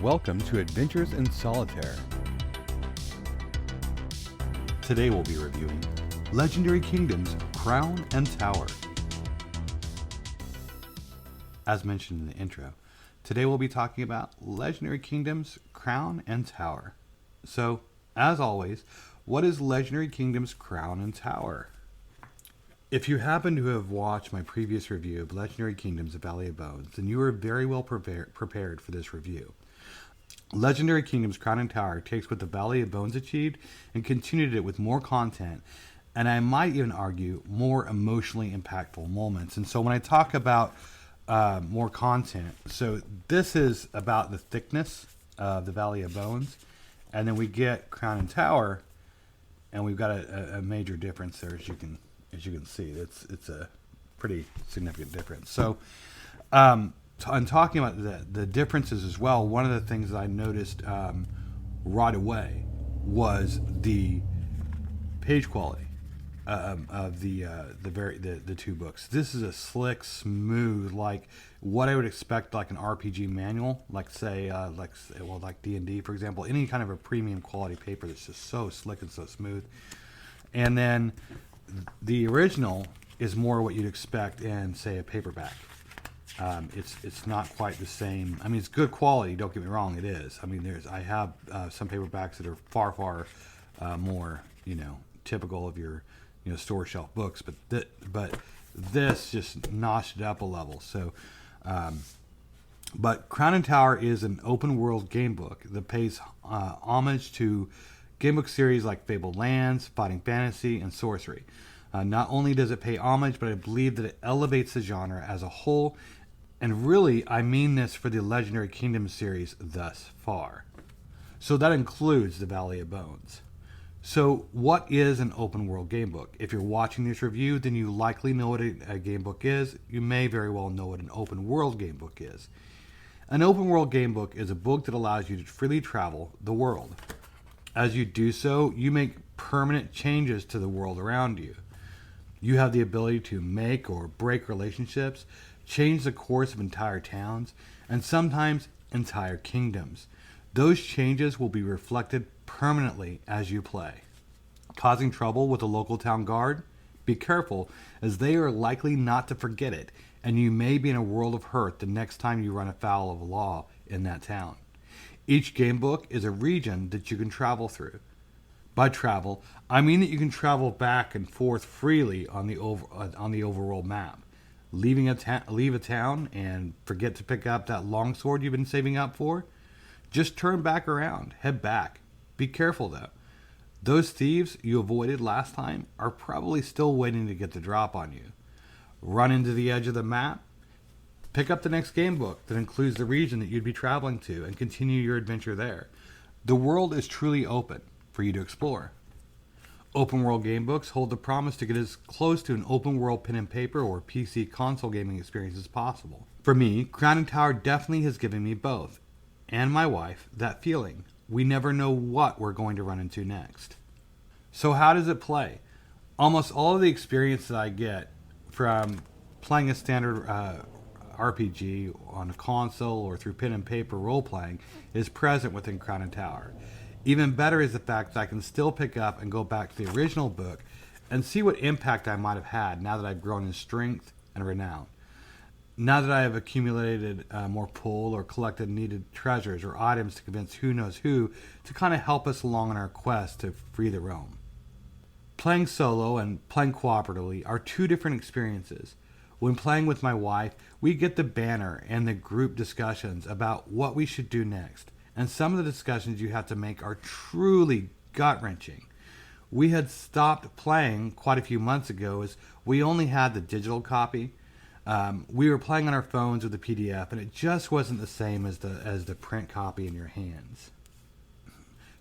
Welcome to Adventures in Solitaire. Today we'll be reviewing Legendary Kingdoms, Crown and Tower. As mentioned in the intro, today we'll be talking about Legendary Kingdoms, Crown and Tower. So, as always, what is Legendary Kingdoms, Crown and Tower? If you happen to have watched my previous review of Legendary Kingdoms, The Valley of Bones, then you are very well prepared for this review. Legendary Kingdoms, Crown and Tower takes what the Valley of Bones achieved and continued it with more content, and I might even argue more emotionally impactful moments. And so when I talk about more content, so this is about the thickness of the Valley of Bones, and then we get Crown and Tower, and we've got a major difference there, as you can see. It's a pretty significant difference. So I'm talking about the differences as well. One of the things that I noticed right away was the page quality of the two books. This is a slick, smooth, like what I would expect like an RPG manual, like say like D&D for example. Any kind of a premium quality paper that's just so slick and so smooth. And then the original is more what you'd expect in say a paperback. It's not quite the same. I mean, it's good quality. Don't get me wrong, it is. I mean, I have some paperbacks that are far more typical of your store shelf books, but this just notched it up a level. So, but Crown and Tower is an open world game book that pays homage to game book series like Fabled Lands, Fighting Fantasy, and Sorcery. Not only does it pay homage, but I believe that it elevates the genre as a whole. And really, I mean this for the Legendary Kingdoms series thus far. So that includes the Valley of Bones. So what is an open world gamebook? If you're watching this review, then you likely know what a gamebook is. You may very well know what an open world gamebook is. An open world gamebook is a book that allows you to freely travel the world. As you do so, you make permanent changes to the world around you. You have the ability to make or break relationships, change the course of entire towns, and sometimes entire kingdoms. Those changes will be reflected permanently as you play. Causing trouble with the local town guard? Be careful, as they are likely not to forget it, and you may be in a world of hurt the next time you run afoul of a law in that town. Each gamebook is a region that you can travel through. By travel, I mean that you can travel back and forth freely on the overworld map. Leave a town and forget to pick up that longsword you've been saving up for? Just turn back around, head back. Be careful though. Those thieves you avoided last time are probably still waiting to get the drop on you. Run into the edge of the map, pick up the next game book that includes the region that you'd be traveling to, and continue your adventure there. The world is truly open for you to explore. Open world game books hold the promise to get as close to an open world pen and paper or PC console gaming experience as possible. For me, Crown and Tower definitely has given me both, and my wife, that feeling. We never know what we're going to run into next. So how does it play? Almost all of the experience that I get from playing a standard RPG on a console or through pen and paper role playing is present within Crown and Tower. Even better is the fact that I can still pick up and go back to the original book and see what impact I might have had now that I've grown in strength and renown. Now that I have accumulated more pull or collected needed treasures or items to convince who knows who to kind of help us along in our quest to free the realm. Playing solo and playing cooperatively are two different experiences. When playing with my wife, we get the banner and the group discussions about what we should do next. And some of the discussions you have to make are truly gut-wrenching. We had stopped playing quite a few months ago as we only had the digital copy. We were playing on our phones with the PDF, and it just wasn't the same as the print copy in your hands.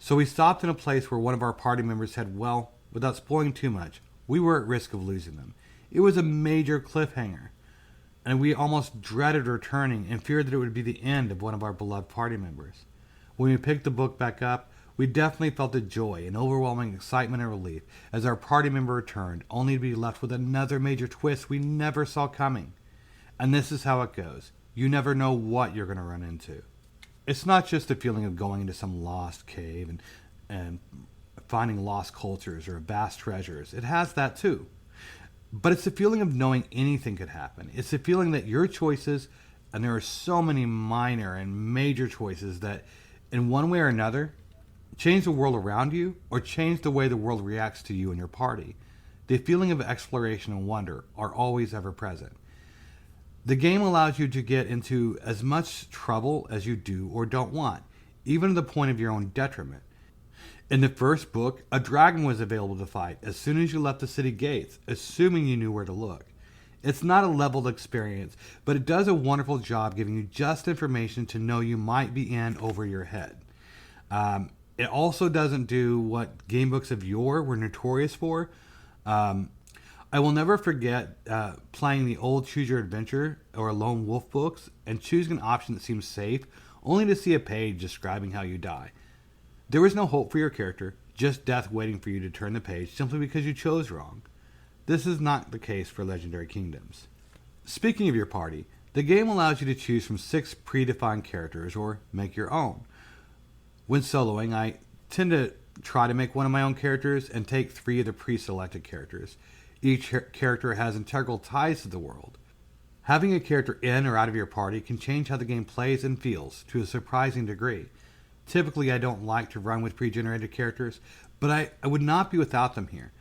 So we stopped in a place where one of our party members said, well, without spoiling too much, we were at risk of losing them. It was a major cliffhanger, and we almost dreaded returning and feared that it would be the end of one of our beloved party members. When we picked the book back up, we definitely felt the joy and overwhelming excitement and relief as our party member returned, only to be left with another major twist we never saw coming. And this is how it goes. You never know what you're going to run into. It's not just the feeling of going into some lost cave and finding lost cultures or vast treasures. It has that too. But it's the feeling of knowing anything could happen. It's the feeling that your choices, and there are so many minor and major choices that, in one way or another, change the world around you or change the way the world reacts to you and your party. The feeling of exploration and wonder are always ever present. The game allows you to get into as much trouble as you do or don't want, even to the point of your own detriment. In the first book, a dragon was available to fight as soon as you left the city gates, assuming you knew where to look. It's not a leveled experience, but it does a wonderful job giving you just information to know you might be in over your head. It also doesn't do what game books of yore were notorious for. I will never forget playing the old Choose Your Adventure or Lone Wolf books and choosing an option that seems safe, only to see a page describing how you die. There was no hope for your character, just death waiting for you to turn the page simply because you chose wrong. This is not the case for Legendary Kingdoms. Speaking of your party, the game allows you to choose from 6 predefined characters or make your own. When soloing, I tend to try to make one of my own characters and take 3 of the pre-selected characters. Each character has integral ties to the world. Having a character in or out of your party can change how the game plays and feels to a surprising degree. Typically, I don't like to run with pre-generated characters, but I would not be without them here.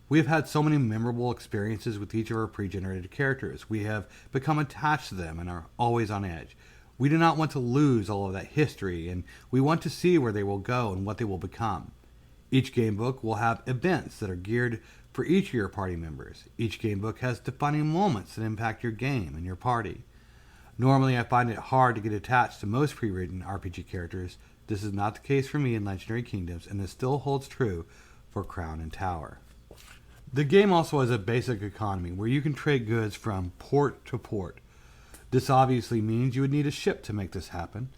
We have had so many memorable experiences with each of our pre-generated characters. We have become attached to them and are always on edge. We do not want to lose all of that history, and we want to see where they will go and what they will become. Each gamebook will have events that are geared for each of your party members. Each gamebook has defining moments that impact your game and your party. Normally, I find it hard to get attached to most pre-written RPG characters. This is not the case for me in Legendary Kingdoms, and this still holds true for Crown and Tower. The game also has a basic economy where you can trade goods from port to port. This obviously means you would need a ship to make this happen.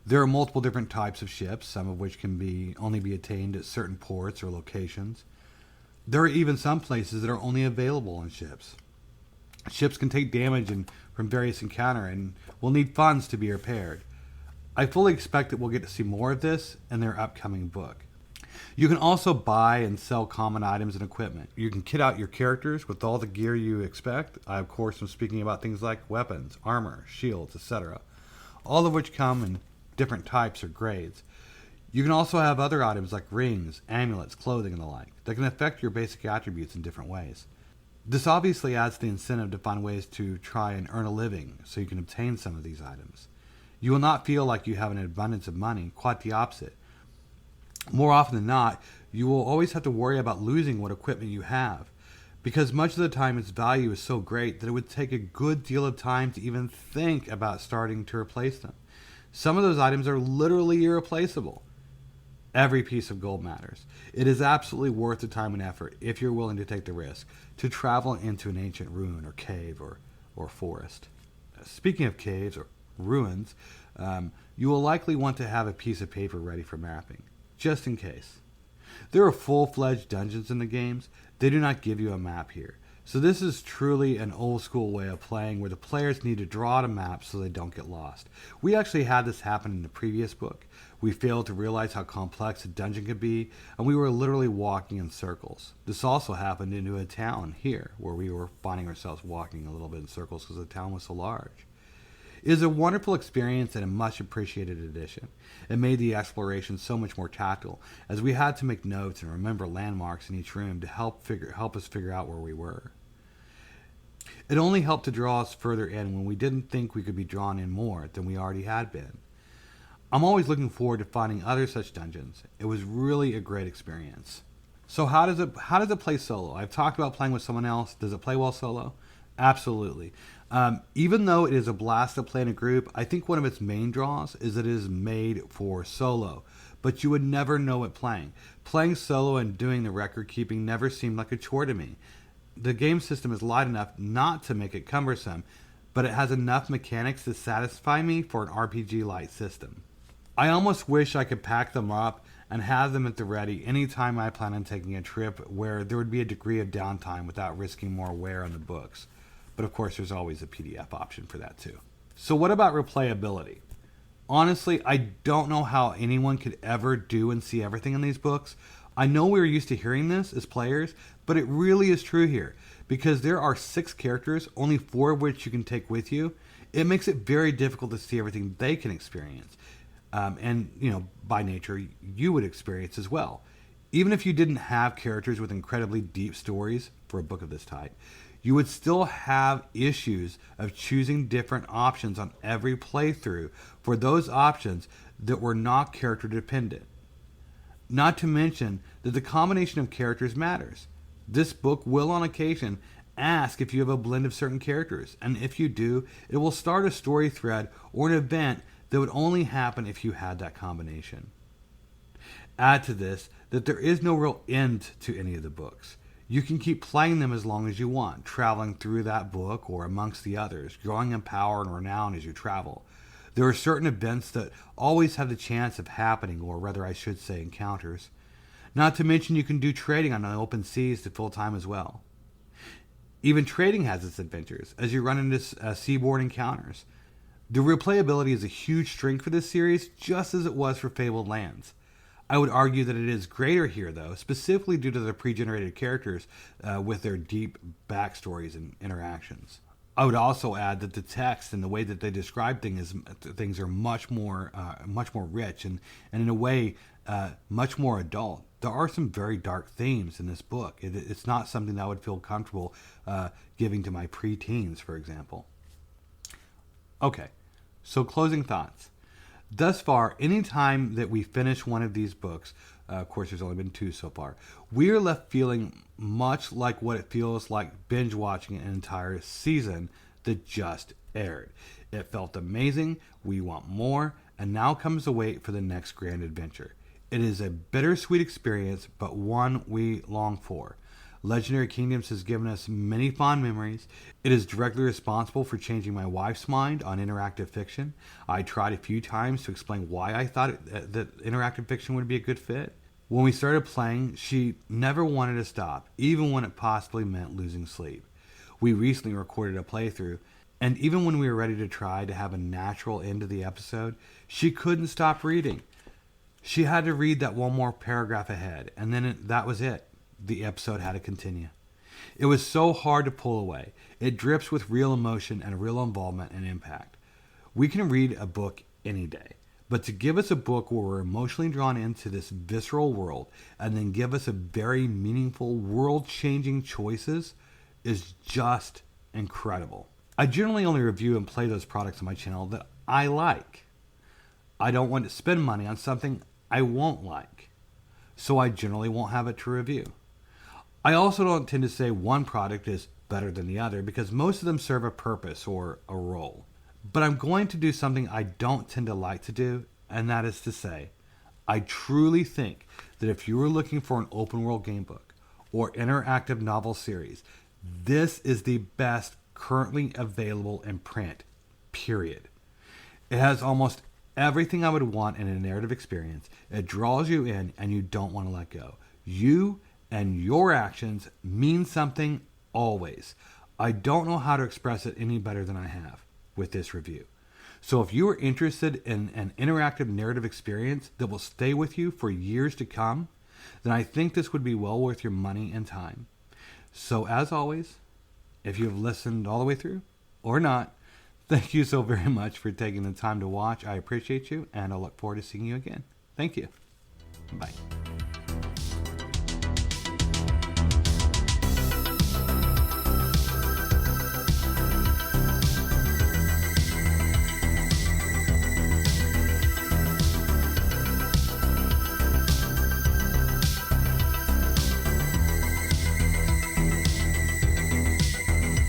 There are multiple different types of ships, some of which can only be attained at certain ports or locations. There are even some places that are only available on ships. Ships can take damage from various encounters and will need funds to be repaired. I fully expect that we'll get to see more of this in their upcoming book. You can also buy and sell common items and equipment. You can kit out your characters with all the gear you expect. I, of course, am speaking about things like weapons, armor, shields, etc., all of which come in different types or grades. You can also have other items like rings, amulets, clothing, and the like that can affect your basic attributes in different ways. This obviously adds the incentive to find ways to try and earn a living so you can obtain some of these items. You will not feel like you have an abundance of money, quite the opposite. More often than not, you will always have to worry about losing what equipment you have, because much of the time its value is so great that it would take a good deal of time to even think about starting to replace them. Some of those items are literally irreplaceable. Every piece of gold matters. It is absolutely worth the time and effort, if you're willing to take the risk, to travel into an ancient ruin or cave or forest. Speaking of caves or ruins, you will likely want to have a piece of paper ready for mapping, just in case. There are full-fledged dungeons in the games. They do not give you a map here. So this is truly an old-school way of playing where the players need to draw out a map so they don't get lost. We actually had this happen in the previous book. We failed to realize how complex a dungeon could be, and we were literally walking in circles. This also happened into a town here, where we were finding ourselves walking a little bit in circles because the town was so large. It is a wonderful experience and a much appreciated addition. It made the exploration so much more tactile, as we had to make notes and remember landmarks in each room to help us figure out where we were. It only helped to draw us further in when we didn't think we could be drawn in more than we already had been. I'm always looking forward to finding other such dungeons. It was really a great experience. So how does it play solo? I've talked about playing with someone else. Does it play well solo? Absolutely. Even though it is a blast to play in a group, I think one of its main draws is that it is made for solo. But you would never know it playing. Playing solo and doing the record keeping never seemed like a chore to me. The game system is light enough not to make it cumbersome, but it has enough mechanics to satisfy me for an RPG-like system. I almost wish I could pack them up and have them at the ready anytime I plan on taking a trip where there would be a degree of downtime without risking more wear on the books. But of course, there's always a PDF option for that too. So what about replayability? Honestly, I don't know how anyone could ever do and see everything in these books. I know we're used to hearing this as players, but it really is true here. Because there are 6 characters, only 4 of which you can take with you, it makes it very difficult to see everything they can experience. And, by nature, you would experience as well. Even if you didn't have characters with incredibly deep stories for a book of this type, you would still have issues of choosing different options on every playthrough for those options that were not character dependent. Not to mention that the combination of characters matters. This book will on occasion ask if you have a blend of certain characters, and if you do, it will start a story thread or an event that would only happen if you had that combination. Add to this that there is no real end to any of the books. You can keep playing them as long as you want, traveling through that book or amongst the others, growing in power and renown as you travel. There are certain events that always have the chance of happening, or rather I should say encounters. Not to mention you can do trading on the open seas to fill time as well. Even trading has its adventures, as you run into seaborne encounters. The replayability is a huge strength for this series, just as it was for Fabled Lands. I would argue that it is greater here, though, specifically due to the pre-generated characters with their deep backstories and interactions. I would also add that the text and the way that they describe things are much more rich and in a way much more adult. There are some very dark themes in this book. It's not something that I would feel comfortable giving to my preteens, for example. Okay, so closing thoughts. Thus far, any time that we finish one of these books, of course there's only been 2 so far, we are left feeling much like what it feels like binge watching an entire season that just aired. It felt amazing, we want more, and now comes the wait for the next grand adventure. It is a bittersweet experience, but one we long for. Legendary Kingdoms has given us many fond memories. It is directly responsible for changing my wife's mind on interactive fiction. I tried a few times to explain why I thought that interactive fiction would be a good fit. When we started playing, she never wanted to stop, even when it possibly meant losing sleep. We recently recorded a playthrough, and even when we were ready to try to have a natural end to the episode, she couldn't stop reading. She had to read that one more paragraph ahead, and then that was it. The episode had to continue. It was so hard to pull away. It drips with real emotion and real involvement and impact. We can read a book any day, but to give us a book where we're emotionally drawn into this visceral world and then give us a very meaningful, world-changing choices is just incredible. I generally only review and play those products on my channel that I like. I don't want to spend money on something I won't like, so I generally won't have it to review. I also don't tend to say one product is better than the other because most of them serve a purpose or a role. But I'm going to do something I don't tend to like to do, and that is to say, I truly think that if you were looking for an open world game book or interactive novel series, this is the best currently available in print, period. It has almost everything I would want in a narrative experience. It draws you in and you don't want to let go. You and your actions mean something always. I don't know how to express it any better than I have with this review. So if you are interested in an interactive narrative experience that will stay with you for years to come, then I think this would be well worth your money and time. So as always, if you have listened all the way through or not, thank you so very much for taking the time to watch. I appreciate you, and I look forward to seeing you again. Thank you. Bye.